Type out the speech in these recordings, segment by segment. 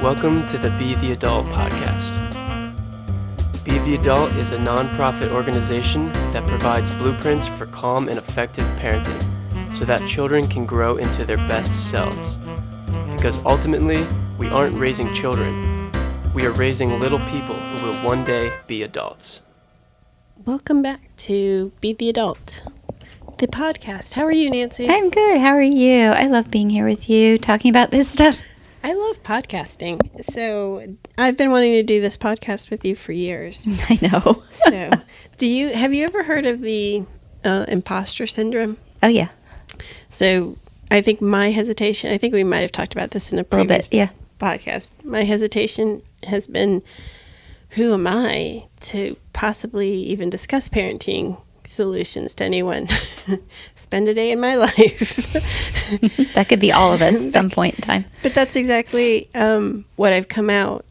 Welcome to the Be the Adult podcast. Be the Adult is a nonprofit organization that provides blueprints for calm and effective parenting so that children can grow into their best selves. Because ultimately, we aren't raising children. We are raising little people who will one day be adults. Welcome back to Be the Adult, the podcast. How are you, Nancy? I'm good. How are you? I love being here with you, talking about this stuff. I love podcasting. So I've been wanting to do this podcast with you for years. I know. So have you ever heard of the imposter syndrome? Oh, yeah. So I think my hesitation, I think we might have talked about this in a previous podcast. My hesitation has been, who am I to possibly even discuss parenting solutions to anyone? Spend a day in my life. That could be all of us at some point in time. But that's exactly what I've come out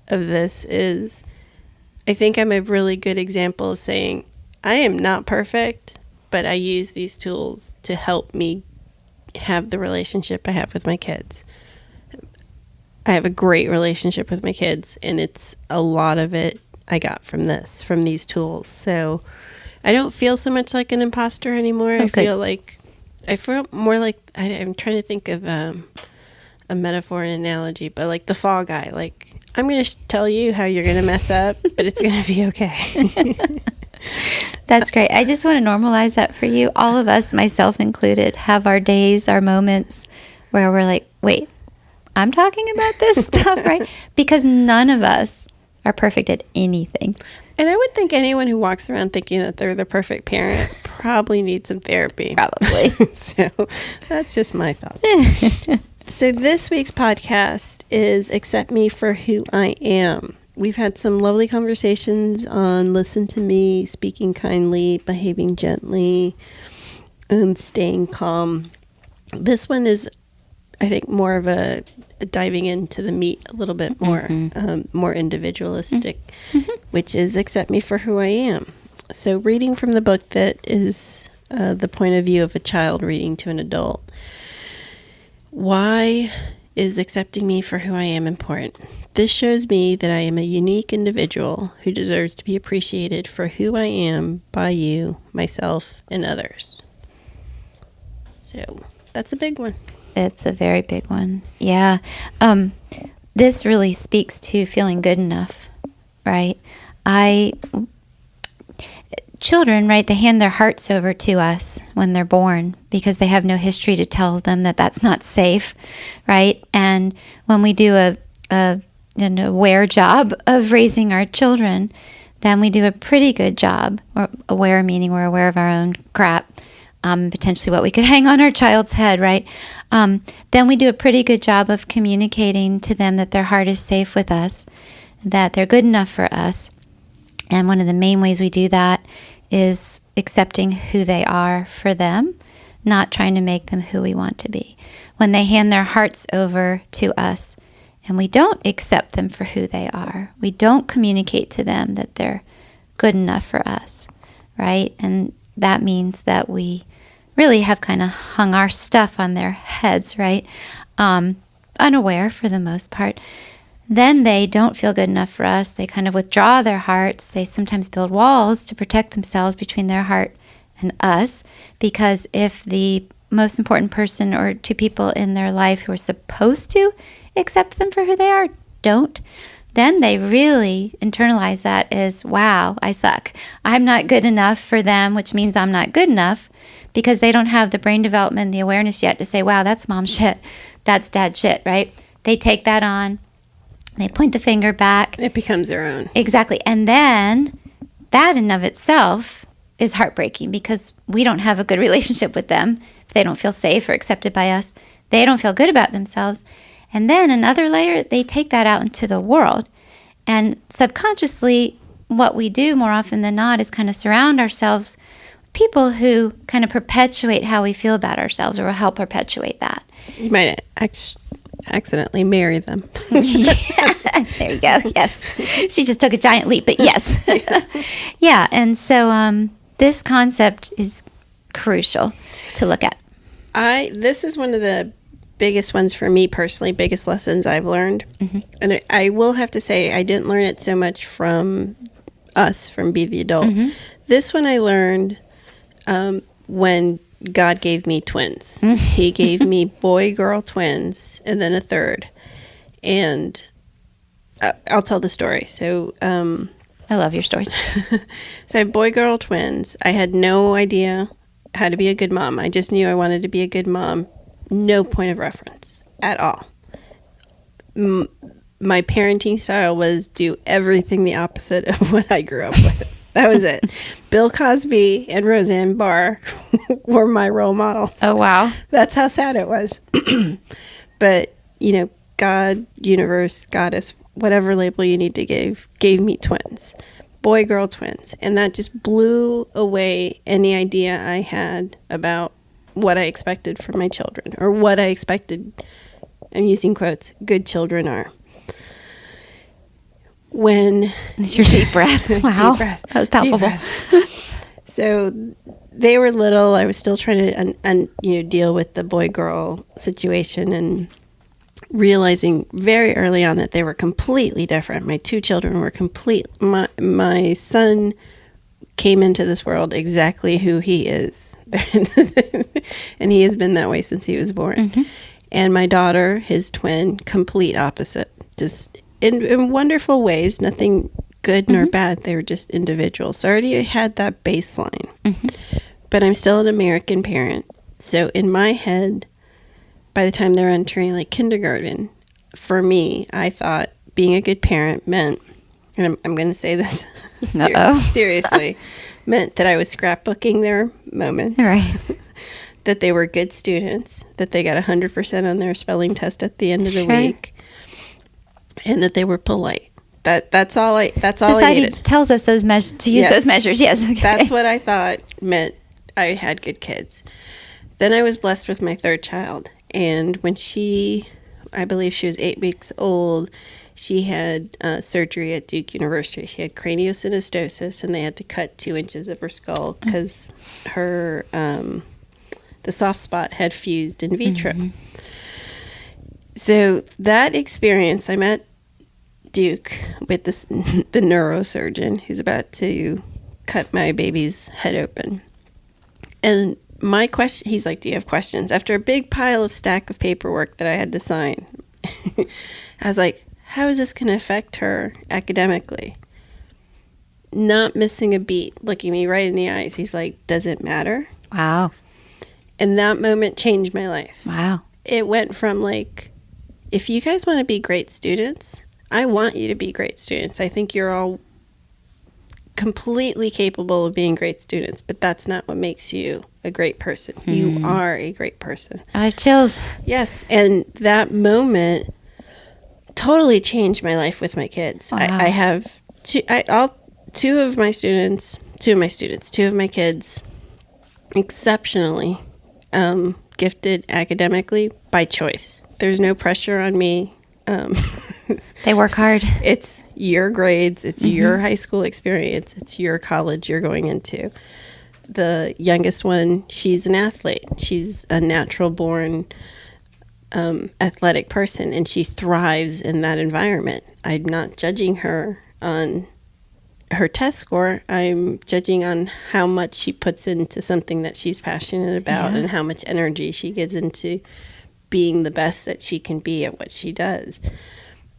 of this is I think I'm a really good example of saying I am not perfect, but I use these tools to help me have the relationship I have with my kids. I have a great relationship with my kids, and it's a lot of it I got from these tools. So I don't feel so much like an imposter anymore. I feel more like I'm trying to think of a metaphor and analogy, but like the fall guy. Like, I'm going to tell you how you're going to mess up, but it's going to be okay. That's great. I just want to normalize that for you. All of us, myself included, have our days, our moments where we're like, wait, I'm talking about this stuff, right? Because none of us are perfect at anything. And I would think anyone who walks around thinking that they're the perfect parent probably needs some therapy. Probably. So that's just my thought. So this week's podcast is Accept Me for Who I Am. We've had some lovely conversations on listen to me, speaking kindly, behaving gently, and staying calm. This one is, I think, more of a diving into the meat a little bit more, more individualistic, which is Accept Me for Who I Am. So reading from the book that is the point of view of a child reading to an adult. Why is accepting me for who I am important? This shows me that I am a unique individual who deserves to be appreciated for who I am by you, myself, and others. So that's a big one. It's a very big one. Yeah. This really speaks to feeling good enough, right? Children, right, they hand their hearts over to us when they're born because they have no history to tell them that that's not safe, right? And when we do an aware job of raising our children, then we do a pretty good job. Or aware meaning we're aware of our own crap. Potentially what we could hang on our child's head, right? Then we do a pretty good job of communicating to them that their heart is safe with us, that they're good enough for us. And one of the main ways we do that is accepting who they are for them, not trying to make them who we want to be. When they hand their hearts over to us and we don't accept them for who they are, we don't communicate to them that they're good enough for us, right? And that means that we really have kind of hung our stuff on their heads, right? Unaware for the most part. Then they don't feel good enough for us. They kind of withdraw their hearts. They sometimes build walls to protect themselves between their heart and us, because if the most important person or two people in their life who are supposed to accept them for who they are don't, then they really internalize that as, wow, I suck. I'm not good enough for them, which means I'm not good enough, because they don't have the brain development, the awareness yet to say, wow, that's mom shit. That's dad shit, right? They take that on. They point the finger back. It becomes their own. Exactly. And then that in and of itself is heartbreaking because we don't have a good relationship with them. If they don't feel safe or accepted by us, they don't feel good about themselves. And then another layer, they take that out into the world. And subconsciously, what we do more often than not is kind of surround ourselves with people who kind of perpetuate how we feel about ourselves or will help perpetuate that. You might accidentally marry them. Yeah, there you go. Yes. She just took a giant leap, but yes. Yeah. And so this concept is crucial to look at. This is one of the biggest ones for me personally, biggest lessons I've learned. And I will have to say, I didn't learn it so much from us, from Be the Adult. This one I learned when God gave me twins. He gave me boy-girl twins and then a third. And I'll tell the story. So I love your stories. So I had boy-girl twins. I had no idea how to be a good mom. I just knew I wanted to be a good mom. No point of reference at all. My parenting style was do everything the opposite of what I grew up with. That was it. Bill Cosby and Roseanne Barr were my role models. Oh, wow. That's how sad it was. But, you know, God, universe, goddess, whatever label you need to give, gave me twins. Boy-girl twins. And that just blew away any idea I had about what I expected from my children, or what I expected, I'm using quotes, good children are. When It's your deep breath. Wow. Deep breath. That was palpable. So they were little. I was still trying to deal with the boy-girl situation, and realizing very early on that they were completely different. My two children were my son came into this world exactly who he is. And he has been that way since he was born. And my daughter, his twin, complete opposite. Just in wonderful ways, nothing good nor bad. They were just individuals. So I already had that baseline. But I'm still an American parent. So in my head, by the time they're entering like kindergarten, for me, I thought being a good parent meant, and I'm going to say this seriously, meant that I was scrapbooking their moments. Right. That they were good students, that they got 100% on their spelling test at the end of the week, and that they were polite. That's all I Society needed. tells us those to use those measures. Yes. Okay. That's what I thought meant I had good kids. Then I was blessed with my third child, and when I believe she was 8 weeks old, she had surgery at Duke University. She had craniosynostosis, and they had to cut 2 inches of her skull because her the soft spot had fused in vitro. So that experience, I'm at Duke with the neurosurgeon who's about to cut my baby's head open. And my question, he's like, do you have questions? After a big pile of stack of paperwork that I had to sign, I was like, how is this going to affect her academically? Not missing a beat, looking me right in the eyes. He's like, does it matter? Wow. And that moment changed my life. Wow. It went from like, if you guys want to be great students, I want you to be great students. I think you're all completely capable of being great students, but that's not what makes you a great person. You are a great person. I have chills. Yes. And that moment totally changed my life with my kids. Wow. I have two of my kids, exceptionally gifted academically by choice. There's no pressure on me. They work hard. It's your grades. It's your high school experience. It's your college you're going into. The youngest one, she's an athlete. She's a natural born athletic person, and she thrives in that environment. I'm not judging her on her test score. I'm judging on how much she puts into something that she's passionate about and how much energy she gives into being the best that she can be at what she does.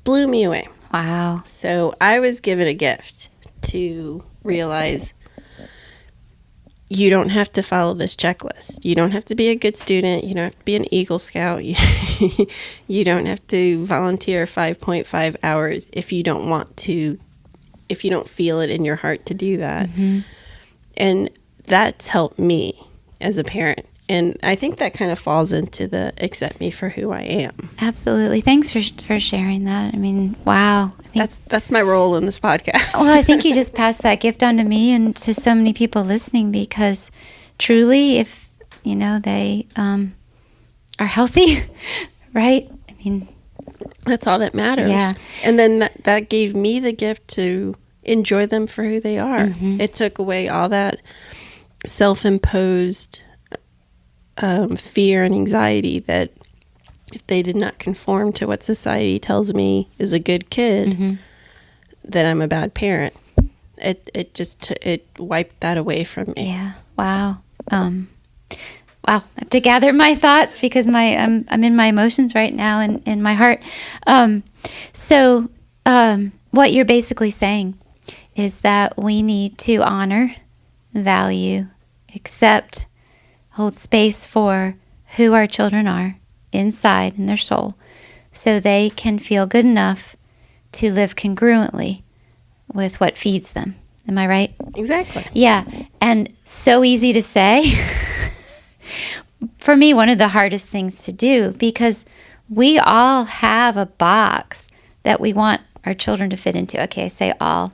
Blew me away. Wow. So I was given a gift to realize you don't have to follow this checklist. You don't have to be a good student. You don't have to be an Eagle Scout. You don't have to volunteer 5.5 hours if you don't want to, if you don't feel it in your heart to do that. And that's helped me as a parent. And I think that kind of falls into the accept me for who I am. Absolutely. Thanks for sharing that. I mean, wow. That's my role in this podcast. Well, I think you just passed that gift on to me and to so many people listening, because truly, if, they are healthy, right? I mean, that's all that matters. Yeah. And then that gave me the gift to enjoy them for who they are. It took away all that self-imposed fear and anxiety that if they did not conform to what society tells me is a good kid, that I'm a bad parent. It wiped that away from me. Yeah. Wow. Wow. I have to gather my thoughts because I'm in my emotions right now and in my heart. So what you're basically saying is that we need to honor, value, accept, hold space for who our children are inside in their soul so they can feel good enough to live congruently with what feeds them. Am I right? Exactly. Yeah. And so easy to say. For me, one of the hardest things to do, because we all have a box that we want our children to fit into. Okay, I say all.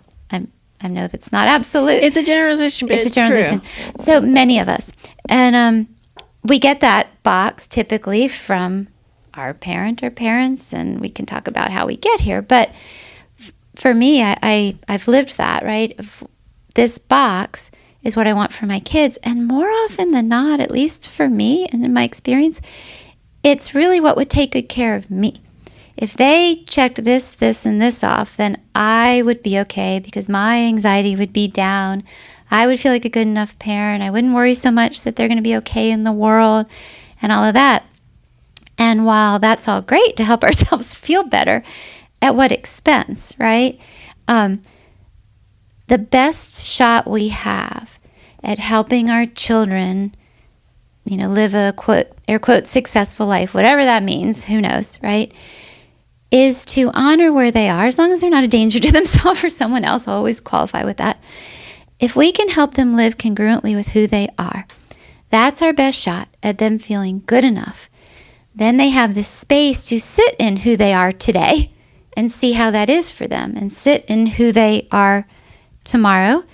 I know that's not absolute. It's a generalization, but it's a generalization. true. So many of us. And we get that box typically from our parent or parents, and we can talk about how we get here. But for me, I've lived that, right? This box is what I want for my kids. And more often than not, at least for me and in my experience, it's really what would take good care of me. If they checked this, and this off, then I would be okay because my anxiety would be down. I would feel like a good enough parent. I wouldn't worry so much that they're going to be okay in the world and all of that. And while that's all great to help ourselves feel better, at what expense, right? The best shot we have at helping our children, live a quote, air quote, successful life, whatever that means, who knows, right? Is to honor where they are, as long as they're not a danger to themselves or someone else. I'll always qualify with that. If we can help them live congruently with who they are, that's our best shot at them feeling good enough. Then they have the space to sit in who they are today and see how that is for them, and sit in who they are tomorrow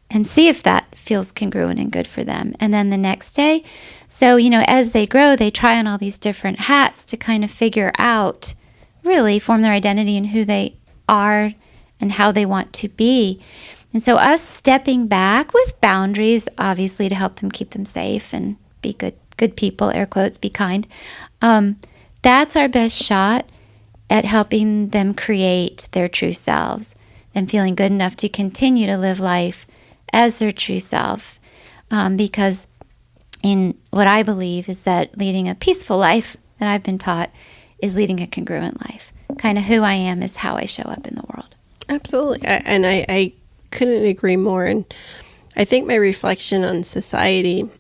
and see if that feels congruent and good for them. And then the next day, so, as they grow, they try on all these different hats to kind of figure out, really form their identity in who they are and how they want to be. And so us stepping back with boundaries, obviously to help them keep them safe and be good people, air quotes, be kind. That's our best shot at helping them create their true selves and feeling good enough to continue to live life as their true self. Because in what I believe is that leading a peaceful life that I've been taught is leading a congruent life. Kind of who I am is how I show up in the world. Absolutely. I couldn't agree more. And I think my reflection on society,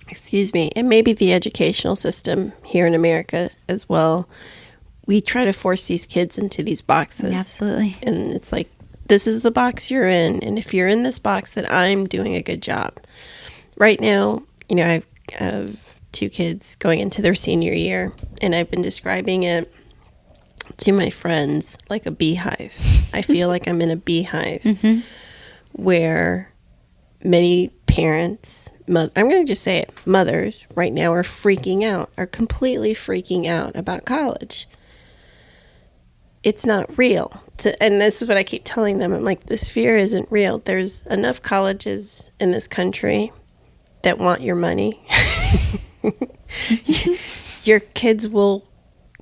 excuse me, and maybe the educational system here in America as well, we try to force these kids into these boxes. Absolutely. And it's like, this is the box you're in. And if you're in this box, then I'm doing a good job. Right now, I have 2 kids going into their senior year, and I've been describing it to my friends like a beehive. I feel like I'm in a beehive where many parents, I'm going to just say it, mothers right now are completely freaking out about college. It's not real. And this is what I keep telling them. I'm like, this fear isn't real. There's enough colleges in this country that want your money. Your kids will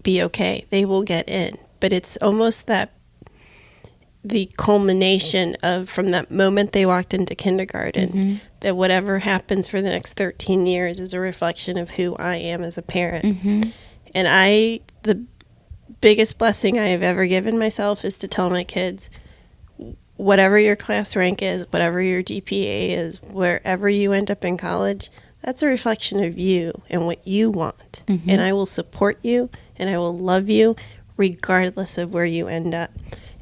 be okay. They will get in. But it's almost that the culmination of from that moment they walked into kindergarten, that whatever happens for the next 13 years is a reflection of who I am as a parent. And the biggest blessing I have ever given myself is to tell my kids, whatever your class rank is, whatever your GPA is, wherever you end up in college, that's a reflection of you and what you want. And I will support you and I will love you regardless of where you end up.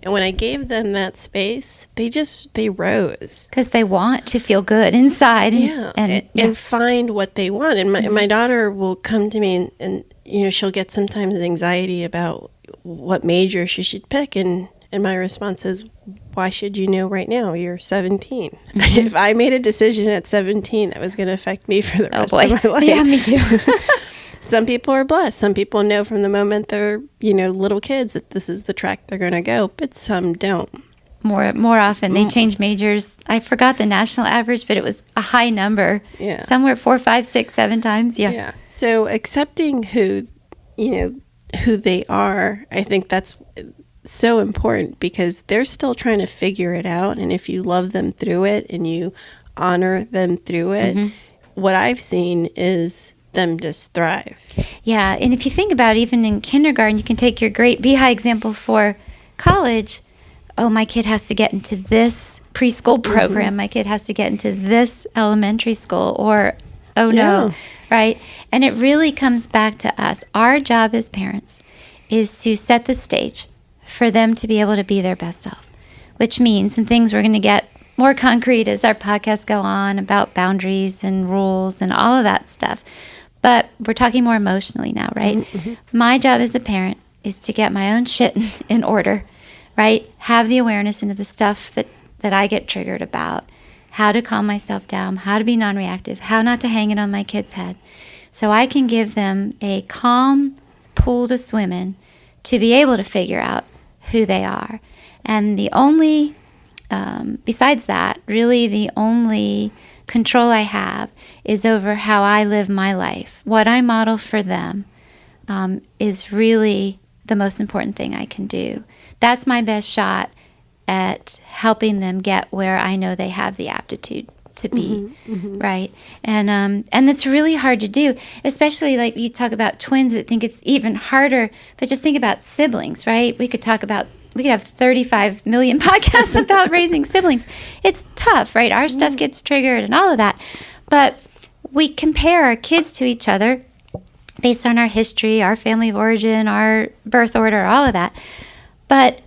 And when I gave them that space, they rose. Because they want to feel good inside. And find what they want. And my daughter will come to me and she'll get sometimes anxiety about what major she should pick. And my response is, why should you know right now? You're 17. If I made a decision at 17, that was going to affect me for the rest of my life. Yeah, me too. Some people are blessed. Some people know from the moment they're, little kids that this is the track they're going to go, but some don't. More often. They change majors. I forgot the national average, but it was a high number. Yeah. Somewhere 4, 5, 6, 7 times. Yeah. So accepting who who they are, I think that's so important because they're still trying to figure it out. And if you love them through it and you honor them through it, what I've seen is them just thrive. Yeah, and if you think about it, even in kindergarten, you can take your great VHI example for college. Oh, my kid has to get into this preschool program. My kid has to get into this elementary school, or, oh no, right? And it really comes back to us. Our job as parents is to set the stage for them to be able to be their best self, which means, and things we're going to get more concrete as our podcasts go on about boundaries and rules and all of that stuff. But we're talking more emotionally now, right? My job as a parent is to get my own shit in order, right? Have the awareness into the stuff that I get triggered about, how to calm myself down, how to be non-reactive, how not to hang it on my kid's head. So I can give them a calm pool to swim in to be able to figure out who they are. And the only, besides that, really the only control I have is over how I live my life. What I model for them is really the most important thing I can do. That's my best shot at helping them get where I know they have the aptitude to be, right? And it's really hard to do, especially like you talk about twins. I think it's even harder, but just think about siblings, right? We could have 35 million podcasts about raising siblings. It's tough, right? Our stuff gets triggered and all of that, but we compare our kids to each other based on our history, our family of origin, our birth order, all of that. But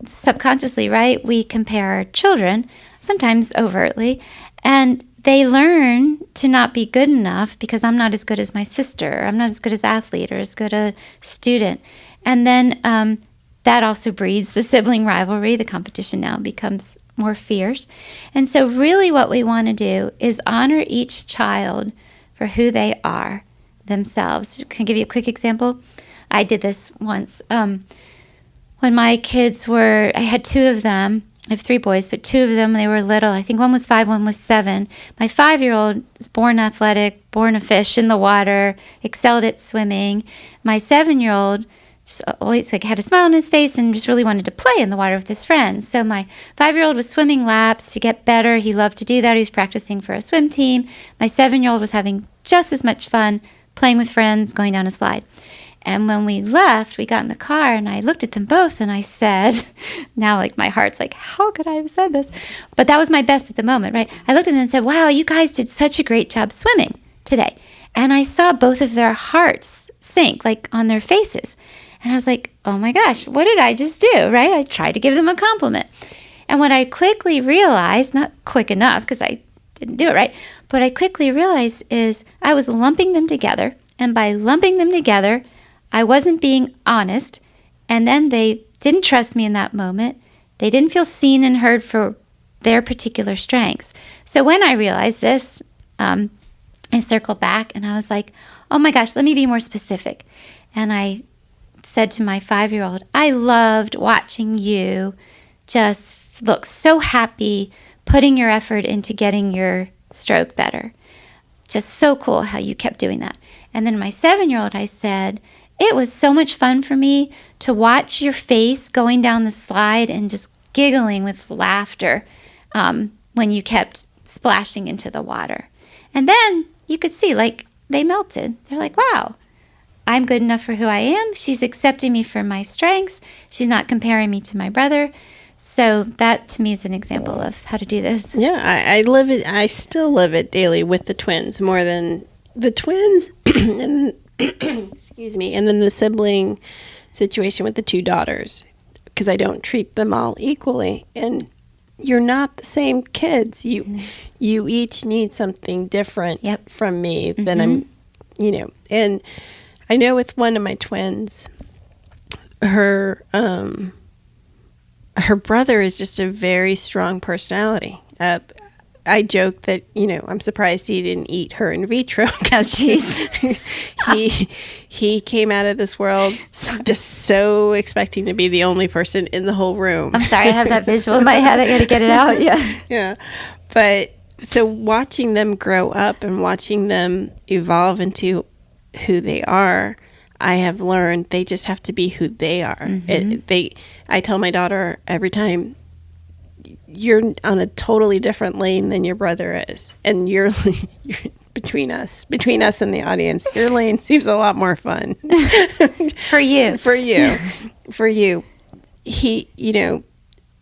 subconsciously, right, we compare our children, sometimes overtly, and they learn to not be good enough because I'm not as good as my sister, I'm not as good as athlete or as good a student. And then that also breeds the sibling rivalry. The competition now becomes more fierce. And so really what we want to do is honor each child for who they are themselves. Can I give you a quick example? I did this once. When my kids I had two of them. I have three boys, but two of them, they were little. I think one was 5, one was 7. My 5-year-old was born athletic, born a fish in the water, excelled at swimming. My 7-year-old just always had a smile on his face and just really wanted to play in the water with his friends. So my 5-year-old was swimming laps to get better. He loved to do that. He was practicing for a swim team. My 7-year-old was having just as much fun playing with friends, going down a slide. And when we left, we got in the car and I looked at them both and I said, now like my heart's like, how could I have said this? But that was my best at the moment, right? I looked at them and said, wow, you guys did such a great job swimming today. And I saw both of their hearts sink like on their faces. And I was like, oh my gosh, what did I just do, right? I tried to give them a compliment. And what I quickly realized, not quick enough because I didn't do it right, but I quickly realized is I was lumping them together. And by lumping them together, I wasn't being honest, and then they didn't trust me in that moment. They didn't feel seen and heard for their particular strengths. So when I realized this, I circled back and I was like, oh my gosh, let me be more specific. And I said to my 5-year-old, I loved watching you just look so happy, putting your effort into getting your stroke better. Just so cool how you kept doing that. And then my 7-year-old, I said, it was so much fun for me to watch your face going down the slide and just giggling with laughter when you kept splashing into the water. And then you could see, like, they melted. They're like, wow, I'm good enough for who I am. She's accepting me for my strengths. She's not comparing me to my brother. So that, to me, is an example of how to do this. Yeah, I live it. I still live it daily with the twins more than the twins and excuse me, and then the sibling situation with the 2 daughters, because I don't treat them all equally. And you're not the same kids. You each need something different from me than I'm, And I know with one of my twins, her brother is just a very strong personality. I joke that, I'm surprised he didn't eat her in vitro. Oh, jeez. He came out of this world just so expecting to be the only person in the whole room. I'm sorry, I have that visual in my head. I got to get it out. Yeah. Yeah. But so watching them grow up and watching them evolve into who they are, I have learned they just have to be who they are. I tell my daughter every time, you're on a totally different lane than your brother is, and you're between us and the audience, your lane seems a lot more fun. For you. He,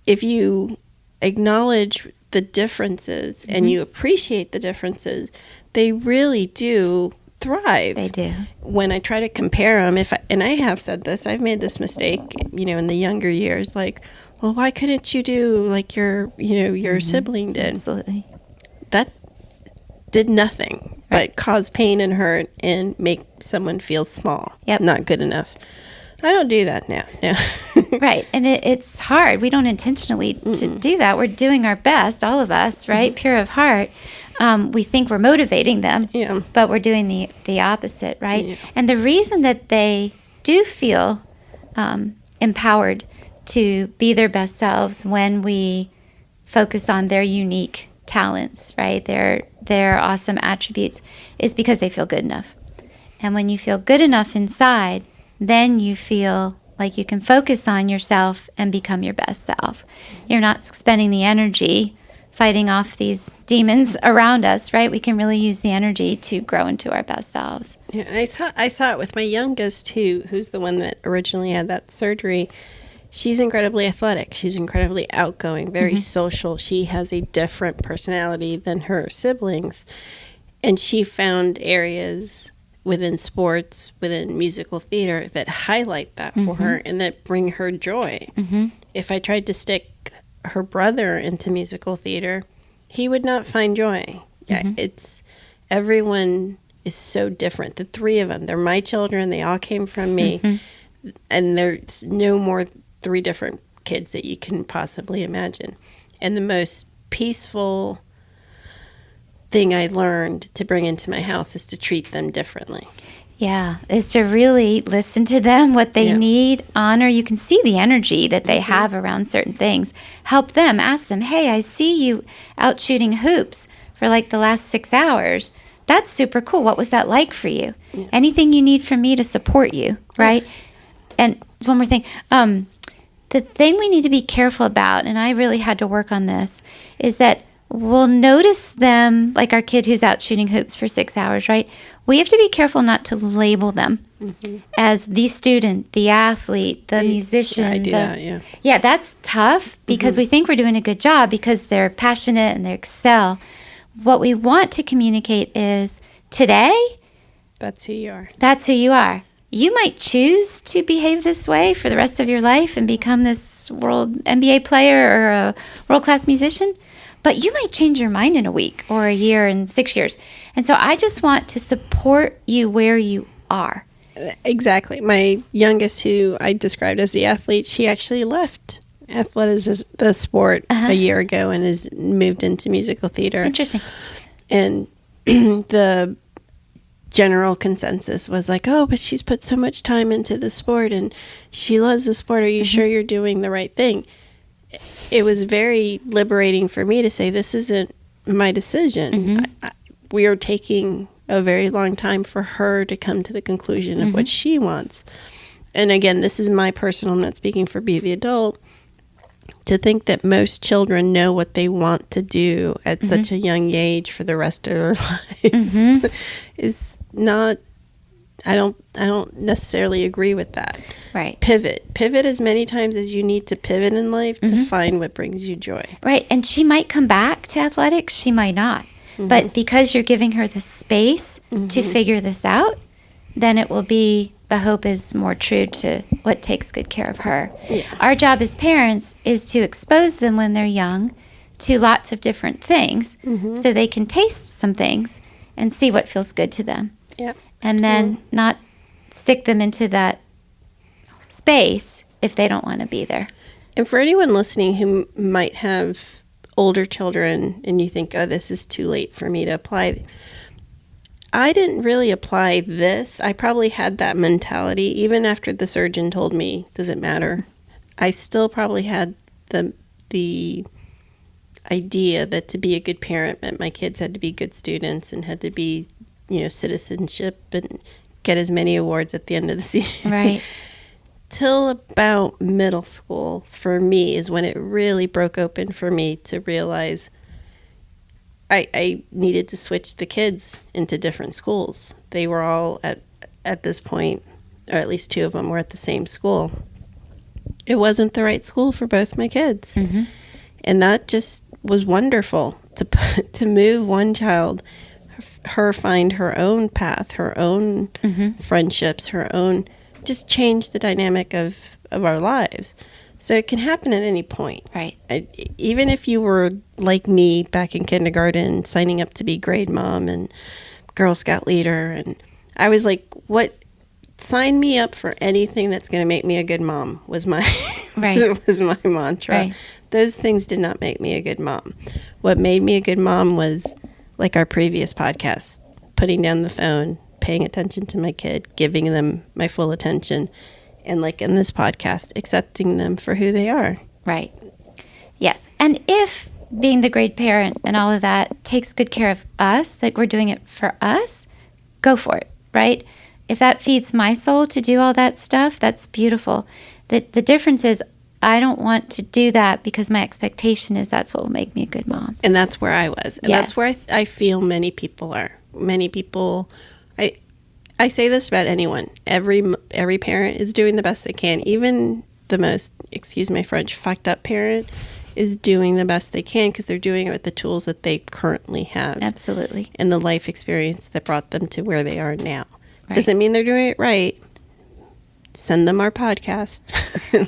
if you acknowledge the differences and you appreciate the differences, they really do thrive. They do. When I try to compare them, and I have said this, I've made this mistake, in the younger years, like, well, why couldn't you do like your sibling did? Absolutely. That did nothing but cause pain and hurt and make someone feel small. Yep. Not good enough. I don't do that now. No. Right. And it's hard. We don't intentionally to do that. We're doing our best, all of us, right? Pure of heart. We think we're motivating them, but we're doing the opposite, right? Yeah. And the reason that they do feel empowered to be their best selves when we focus on their unique talents, right? Their awesome attributes is because they feel good enough. And when you feel good enough inside, then you feel like you can focus on yourself and become your best self. You're not spending the energy fighting off these demons around us, right? We can really use the energy to grow into our best selves. Yeah, I saw it with my youngest, who's the one that originally had that surgery. She's incredibly athletic. She's incredibly outgoing, very social. She has a different personality than her siblings. And she found areas within sports, within musical theater, that highlight that for her and that bring her joy. If I tried to stick her brother into musical theater, he would not find joy. It's everyone is so different. The three of them, they're my children. They all came from me. And there's no more three different kids that you can possibly imagine. And the most peaceful thing I learned to bring into my house is to treat them differently. Yeah, is to really listen to them, what they need, honor. You can see the energy that they have around certain things. Help them, ask them, hey, I see you out shooting hoops for like the last 6 hours. That's super cool. What was that like for you? Yeah. Anything you need from me to support you, right? Yeah. And one more thing. The thing we need to be careful about, and I really had to work on this, is that we'll notice them, like our kid who's out shooting hoops for 6 hours, right? We have to be careful not to label them as the student, the athlete, the musician. I do that, yeah. Yeah, that's tough because we think we're doing a good job because they're passionate and they excel. What we want to communicate is today, that's who you are. That's who you are. You might choose to behave this way for the rest of your life and become this world NBA player or a world-class musician. But you might change your mind in a week or a year and 6 years. And so I just want to support you where you are. Exactly. My youngest, who I described as the athlete, she actually left athleticism, the sport, a year ago and has moved into musical theater. Interesting. And the general consensus was like, oh, but she's put so much time into the sport and she loves the sport. Are you sure you're doing the right thing? It was very liberating for me to say, this isn't my decision. We are taking a very long time for her to come to the conclusion of what she wants. And again, this is my personal, I'm not speaking for Be the Adult, to think that most children know what they want to do at such a young age for the rest of their lives is not, I don't necessarily agree with that. Right. Pivot as many times as you need to pivot in life to find what brings you joy. Right. And she might come back to athletics. She might not. But because you're giving her the space to figure this out, then it will be, the hope is more true to what takes good care of her. Yeah. Our job as parents is to expose them when they're young to lots of different things so they can taste some things and see what feels good to them. Yeah. And then not stick them into that space if they don't want to be there. And for anyone listening who might have older children and you think, oh, this is too late for me to apply, I didn't really apply this. I probably had that mentality even after the surgeon told me, does it matter? I still probably had the idea that to be a good parent meant my kids had to be good students and had to be, citizenship and get as many awards at the end of the season. Right. Till about middle school, for me, is when it really broke open for me to realize I needed to switch the kids into different schools. They were all at this point, or at least two of them were at the same school. It wasn't the right school for both my kids. Mm-hmm. And that just was wonderful to move one child, her find her own path, her own friendships, her own, just change the dynamic of our lives. So it can happen at any point. Right. Even if you were like me back in kindergarten, signing up to be grade mom and Girl Scout leader, and I was like, what? Sign me up for anything that's going to make me a good mom was my was my mantra. Right. Those things did not make me a good mom. What made me a good mom was, like our previous podcast, putting down the phone, paying attention to my kid, giving them my full attention, and like in this podcast, accepting them for who they are. Right. Yes. And if being the great parent and all of that takes good care of us, like we're doing it for us, go for it, right? If that feeds my soul to do all that stuff, that's beautiful. The difference is I don't want to do that because my expectation is that's what will make me a good mom. And that's where I was. And Yeah. that's where I feel many people are. Many people, I say this about anyone. Every parent is doing the best they can. Even the most, excuse my French, fucked up parent is doing the best they can because they're doing it with the tools that they currently have. Absolutely. And the life experience that brought them to where they are now. Right. Doesn't mean they're doing it right. Send them our podcast.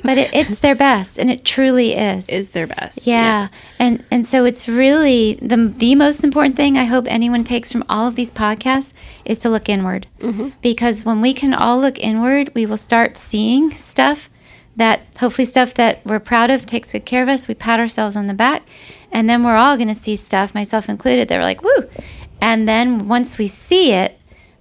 But it's their best, and it truly is. Is their best. Yeah. And so it's really the most important thing I hope anyone takes from all of these podcasts is to look inward. Mm-hmm. Because when we can all look inward, we will start seeing stuff that we're proud of, takes good care of us. We pat ourselves on the back. And then we're all going to see stuff, myself included, that we're like, woo. And then once we see it,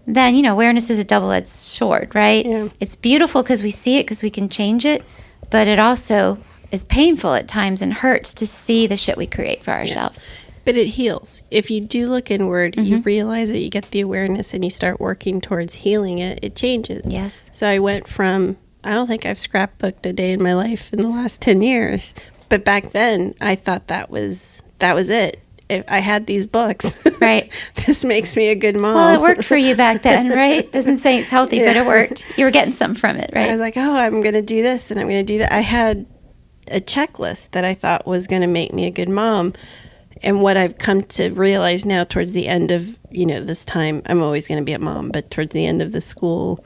then, awareness is a double-edged sword, right? Yeah. It's beautiful because we see it, because we can change it, but it also is painful at times and hurts to see the shit we create for ourselves. Yeah. But it heals. If you do look inward, you realize it, you get the awareness, and you start working towards healing it, it changes. Yes. So I went from, I don't think I've scrapbooked a day in my life in the last 10 years, but back then I thought that was it. If I had these books, right? This makes me a good mom. Well, it worked for you back then, right? Doesn't say it's healthy, but it worked. You were getting something from it, right? I was like, oh, I'm going to do this and I'm going to do that. I had a checklist that I thought was going to make me a good mom. And what I've come to realize now towards the end of, this time, I'm always going to be a mom, but towards the end of the school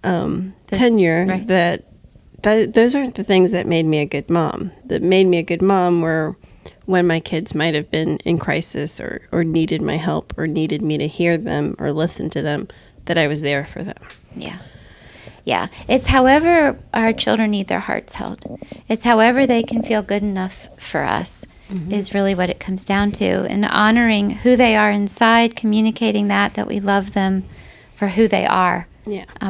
tenure, right. that those aren't the things that made me a good mom. That made me a good mom were when my kids might have been in crisis or needed my help or needed me to hear them or listen to them, that I was there for them. Yeah. Yeah. It's however our children need their hearts held. It's however they can feel good enough for us is really what it comes down to. And honoring who they are inside, communicating that we love them for who they are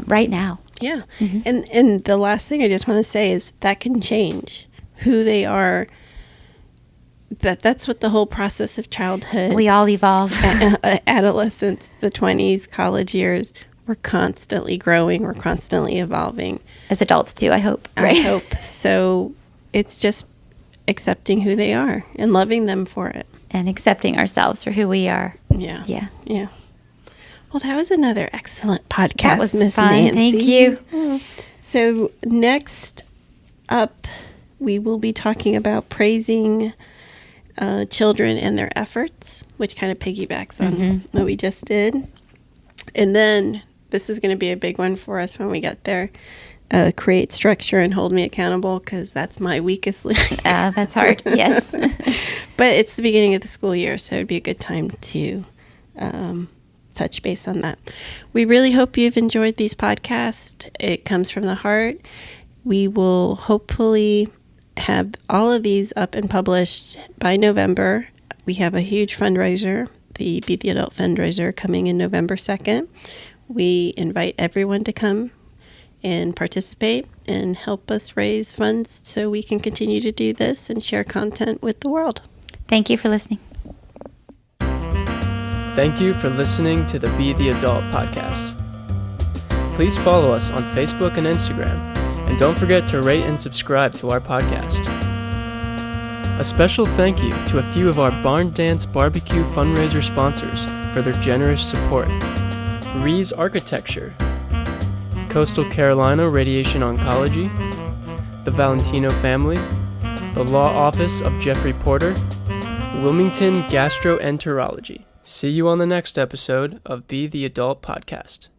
right now. Yeah. And the last thing I just want to say is that can change. Who they are, that's what the whole process of childhood. We all evolve. Adolescence, the 20s, college years, we're constantly growing, we're constantly evolving. As adults too, I hope. Right? I hope. So it's just accepting who they are and loving them for it. And accepting ourselves for who we are. Yeah. Yeah. Yeah. Well, that was another excellent podcast, That was Miss fun. Nancy. Thank you. So next up, we will be talking about praising children and their efforts, which kind of piggybacks on what we just did. And then this is going to be a big one for us when we get there. Create structure and hold me accountable, because that's my weakest link. That's hard. Yes. But it's the beginning of the school year, so it'd be a good time to touch base on that. We really hope you've enjoyed these podcasts. It comes from the heart. We will hopefully have all of these up and published by November. We have a huge fundraiser, the Be the Adult fundraiser, coming in November 2nd. We invite everyone to come and participate and help us raise funds so we can continue to do this and share content with the world. Thank you for listening. Thank you for listening to the Be the Adult podcast. please follow us on Facebook and Instagram, and don't forget to rate and subscribe to our podcast. A special thank you to a few of our Barn Dance Barbecue fundraiser sponsors for their generous support. Rees Architecture, Coastal Carolina Radiation Oncology, the Valentino family, the Law Office of Jeffrey Porter, Wilmington Gastroenterology. See you on the next episode of Be the Adult Podcast.